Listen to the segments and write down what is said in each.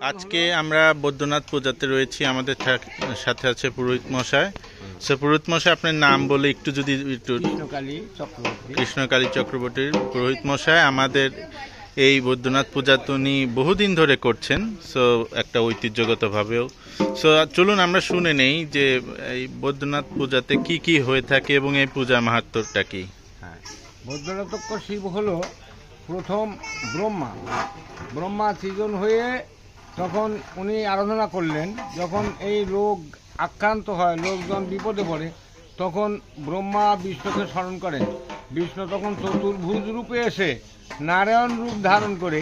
আজকে আমরা বৈদ্যনাথ পূজাতে রয়েছি। আমাদের সাথে আছে পুরোহিত মশাই। পুরোহিত মশাই, আপনার নাম বলে একটু যদি একটু। কৃষ্ণকালী চক্রবর্তী পুরোহিত মশাই আমাদের এই বৈদ্যনাথ পূজা তো উনি বহুদিন ধরে করছেন, সো একটা ঐতিহ্যগত ভাবেও। সো চলুন আমরা শুনে নেই যে এই বৈদ্যনাথ পূজাতে কি কি হয়ে থাকে এবং এই পূজার মাহাত্ম্যটা কি। বৈদ্যনাথ শিব হলো প্রথম ব্রহ্মা সৃজন হয়ে তখন উনি আরাধনা করলেন। যখন এই রোগ আক্রান্ত হয়, লোকজন বিপদে পড়ে, তখন ব্রহ্মা বিষ্ণুকে স্মরণ করেন। বিষ্ণু তখন চতুর্ভুজ রূপে এসে নারায়ণ রূপ ধারণ করে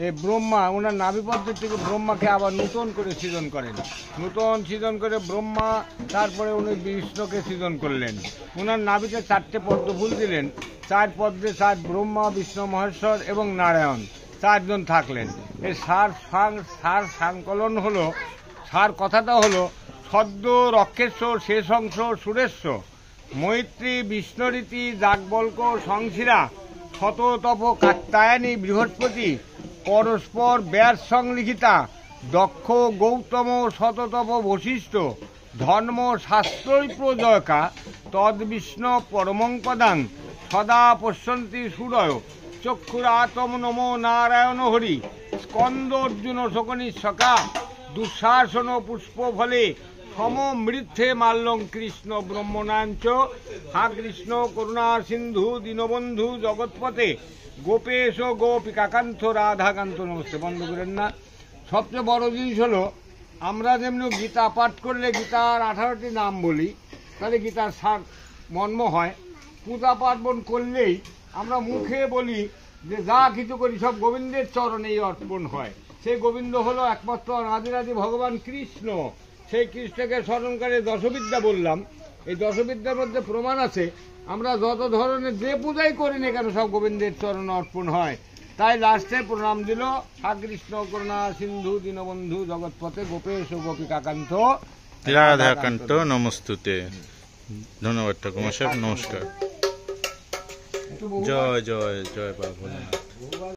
এই ব্রহ্মা ওনার নাভিপদ্মের থেকে ব্রহ্মাকে আবার নূতন করে সৃজন করেন। নূতন সৃজন করে ব্রহ্মা তারপরে উনি বিষ্ণুকে সৃজন করলেন। ওনার নাভিতে 4টে পদ্মফুল দিলেন। 4 পদ্মে 4 ব্রহ্মা, বিষ্ণু, মহেশ্বর এবং নারায়ণ 4 জন থাকলেন। এর সার সংকলন হলো, সার কথাটা হলো সদ্য রক্ষেশ্বর, শেষংশ, সুরেশ্বর, মৈত্রী, বিষ্ণুরীতি, যাজ্ঞবল্ক, সংশিরা, শততপ, কাত্যায়নী, বৃহস্পতি, পরস্পর ব্যাস সংলিখিতা, দক্ষ, গৌতম, শততপ, বশিষ্ঠ, ধর্ম শাস্ত্রই প্রজয়কা, তদ্বিষ্ণু পরমং পদাং সদা পশ্যন্তি সূরয়, চক্ষুরাতম নমো নারায়ণ হরি, স্কন্দ অর্জুন শকুনি সকা, দুঃশাসন পুষ্প ফলে সম মৃত্যে মাল্যং কৃষ্ণ ব্রহ্মণাঞ্চ, হা কৃষ্ণ করুণা সিন্ধু দীনবন্ধু জগৎপতে, গোপেশ গোপিকাকান্ত রাধাকান্ত নমস্তে। বন্ধ করেন না। সবচেয়ে বড় জিনিস হলো, আমরা যেমনি গীতা পাঠ করলে গীতার 18টি নাম বলি, তাহলে গীতার সার মর্ম হয়। পূজা পার্বণ করলেই আমরা মুখে বলি যে যা কিছু করি সব গোবিন্দের চরণেই অর্পণ হয়। সেই গোবিন্দ হলো একমাত্র আদিরাদি ভগবান কৃষ্ণ। সেই কৃষ্ণকে স্মরণ করে দশবিদ্যা বললাম। এই দশবিদ্যার মধ্যে প্রমাণ আছে, আমরা যত ধরনের যে পূজাই করি না কেন সব গোবিন্দের চরণে অর্পণ হয়। তাই লাস্টে প্রণাম দিল, হা কৃষ্ণ করুণা সিন্ধু দীনবন্ধু জগৎপতে, গোপেশ গোপিকাকান্ত রাধাকান্ত নমস্তুতে। ধন্যবাদ ঠাকুর মশাই, নমস্কার। জয় জয় জয় বাবা ভোলেনাথ।